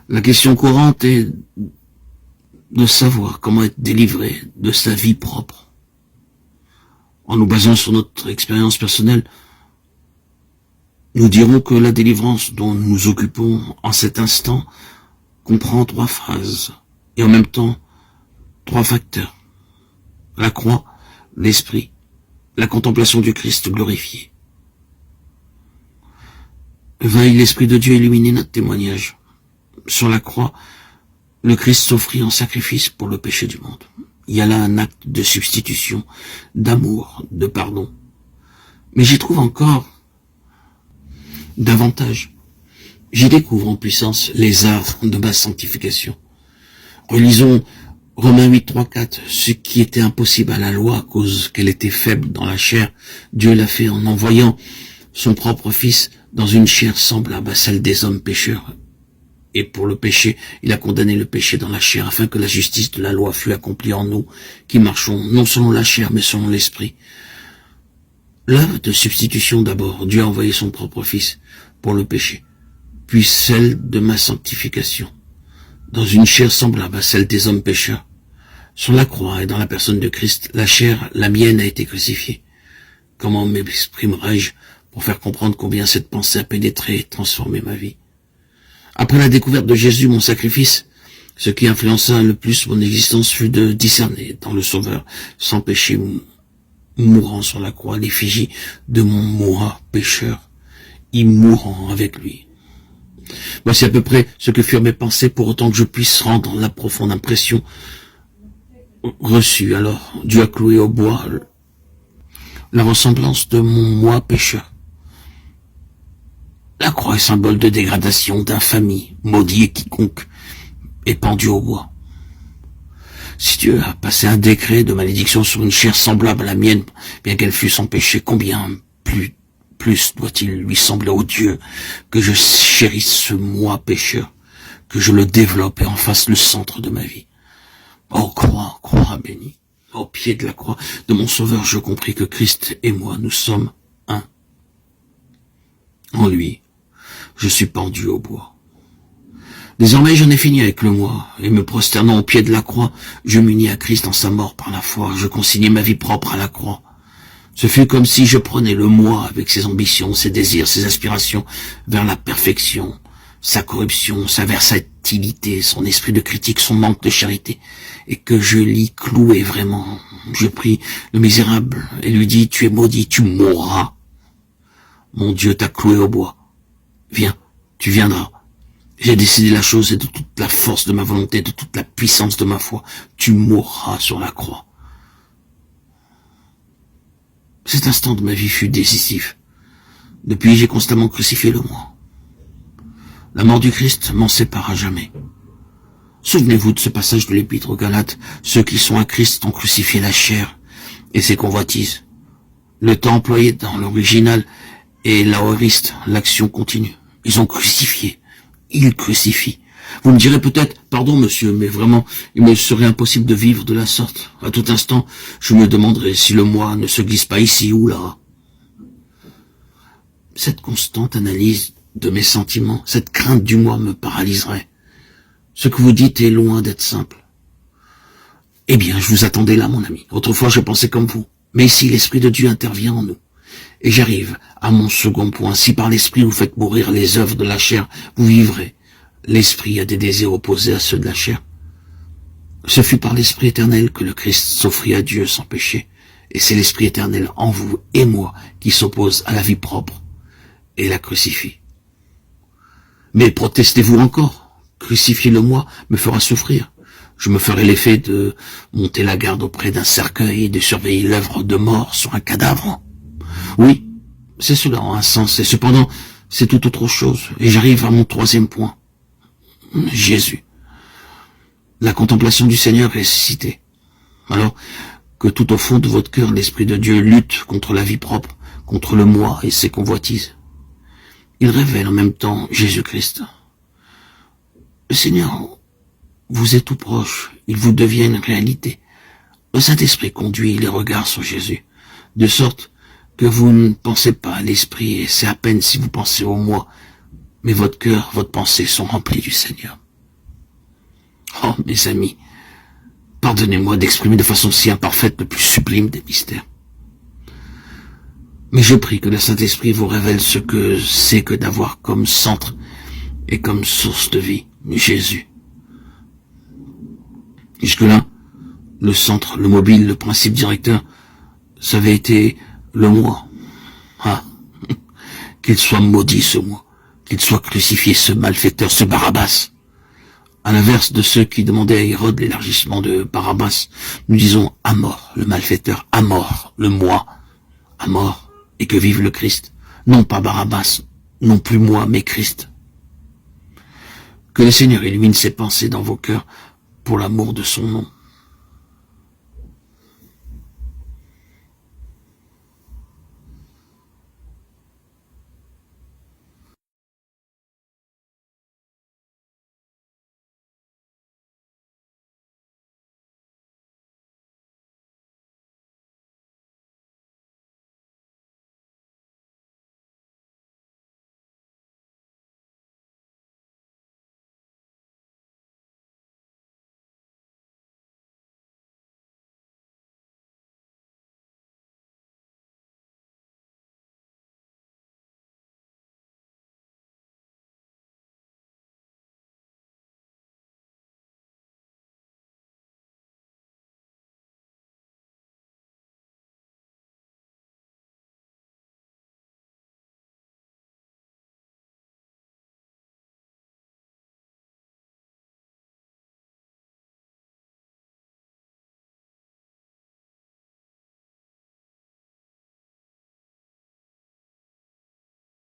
La question courante est de savoir comment être délivré de sa vie propre. En nous basant sur notre expérience personnelle, nous dirons que la délivrance dont nous nous occupons en cet instant comprend 3 phases et en même temps 3 facteurs. La croix, l'esprit, la contemplation du Christ glorifié. Veuille l'Esprit de Dieu illuminer notre témoignage. Sur la croix, le Christ s'offrit en sacrifice pour le péché du monde. Il y a là un acte de substitution, d'amour, de pardon. Mais j'y trouve encore davantage. J'y découvre en puissance les arts de ma sanctification. Relisons Romains 8, 3, 4. Ce qui était impossible à la loi à cause qu'elle était faible dans la chair, Dieu l'a fait en envoyant son propre Fils dans une chair semblable à celle des hommes pécheurs. Et pour le péché, il a condamné le péché dans la chair, afin que la justice de la loi fût accomplie en nous, qui marchons non selon la chair, mais selon l'esprit. L'œuvre de substitution d'abord, Dieu a envoyé son propre Fils pour le péché, puis celle de ma sanctification, dans une chair semblable à celle des hommes pécheurs. Sur la croix et dans la personne de Christ, la chair, la mienne, a été crucifiée. Comment m'exprimerai-je pour faire comprendre combien cette pensée a pénétré et transformé ma vie? Après la découverte de Jésus, mon sacrifice, ce qui influença le plus mon existence fut de discerner dans le Sauveur, sans péché, mourant sur la croix, l'effigie de mon moi pécheur, y mourant avec lui. Voici à peu près ce que furent mes pensées, pour autant que je puisse rendre la profonde impression reçue. Alors, Dieu a cloué au bois la ressemblance de mon moi pécheur. La croix est symbole de dégradation, d'infamie, maudit et quiconque est pendu au bois. Si Dieu a passé un décret de malédiction sur une chair semblable à la mienne, bien qu'elle fût sans péché, combien plus doit-il lui sembler au Dieu que je chérisse ce moi pécheur, que je le développe et en fasse le centre de ma vie. Oh, croix bénie, au pied de la croix de mon Sauveur, je compris que Christ et moi, nous sommes un. En lui, je suis pendu au bois. Désormais, j'en ai fini avec le moi, et me prosternant au pied de la croix, je m'unis à Christ en sa mort par la foi, je consignai ma vie propre à la croix. Ce fut comme si je prenais le moi avec ses ambitions, ses désirs, ses aspirations vers la perfection, sa corruption, sa versatilité, son esprit de critique, son manque de charité, et que je l'y clouais vraiment. Je pris le misérable et lui dis, tu es maudit, tu mourras. Mon Dieu t'a cloué au bois. Viens, tu viendras. J'ai décidé la chose et de toute la force de ma volonté, de toute la puissance de ma foi, tu mourras sur la croix. Cet instant de ma vie fut décisif. Depuis, j'ai constamment crucifié le moi. La mort du Christ m'en sépare à jamais. Souvenez-vous de ce passage de l'Épître aux Galates. Ceux qui sont à Christ ont crucifié la chair et ses convoitises. Le temps employé dans l'original est l'aoriste, l'action continue. Ils ont crucifié. Ils crucifient. Vous me direz peut-être, pardon monsieur, mais vraiment, il me serait impossible de vivre de la sorte. À tout instant, je me demanderais si le moi ne se glisse pas ici ou là. Cette constante analyse de mes sentiments, cette crainte du moi me paralyserait. Ce que vous dites est loin d'être simple. Eh bien, je vous attendais là, mon ami. Autrefois, je pensais comme vous. Mais ici, l'Esprit de Dieu intervient en nous. Et j'arrive à mon second point. Si par l'Esprit vous faites mourir les œuvres de la chair, vous vivrez. L'Esprit a des désirs opposés à ceux de la chair. Ce fut par l'Esprit éternel que le Christ s'offrit à Dieu sans péché. Et c'est l'Esprit éternel en vous et moi qui s'oppose à la vie propre et la crucifie. Mais protestez-vous encore. Crucifier le moi me fera souffrir. Je me ferai l'effet de monter la garde auprès d'un cercueil et de surveiller l'œuvre de mort sur un cadavre. Oui, c'est cela en un sens, et cependant, c'est tout autre chose. Et j'arrive à mon troisième point. Jésus. La contemplation du Seigneur ressuscité. Alors que tout au fond de votre cœur, l'Esprit de Dieu lutte contre la vie propre, contre le moi et ses convoitises. Il révèle en même temps Jésus-Christ. Le Seigneur vous est tout proche, il vous devient une réalité. Le Saint-Esprit conduit les regards sur Jésus, de sorte que vous ne pensez pas à l'Esprit, et c'est à peine si vous pensez au moi, mais votre cœur, votre pensée sont remplis du Seigneur. Oh, mes amis, pardonnez-moi d'exprimer de façon si imparfaite le plus sublime des mystères. Mais je prie que le Saint-Esprit vous révèle ce que c'est que d'avoir comme centre et comme source de vie Jésus. Jusque-là, le centre, le mobile, le principe directeur, ça avait été le moi. Ah, qu'il soit maudit ce moi, qu'il soit crucifié ce malfaiteur, ce Barabbas. À l'inverse de ceux qui demandaient à Hérode l'élargissement de Barabbas, nous disons à mort le malfaiteur, à mort le moi, à mort, et que vive le Christ. Non pas Barabbas, non plus moi, mais Christ. Que le Seigneur illumine ses pensées dans vos cœurs pour l'amour de son nom.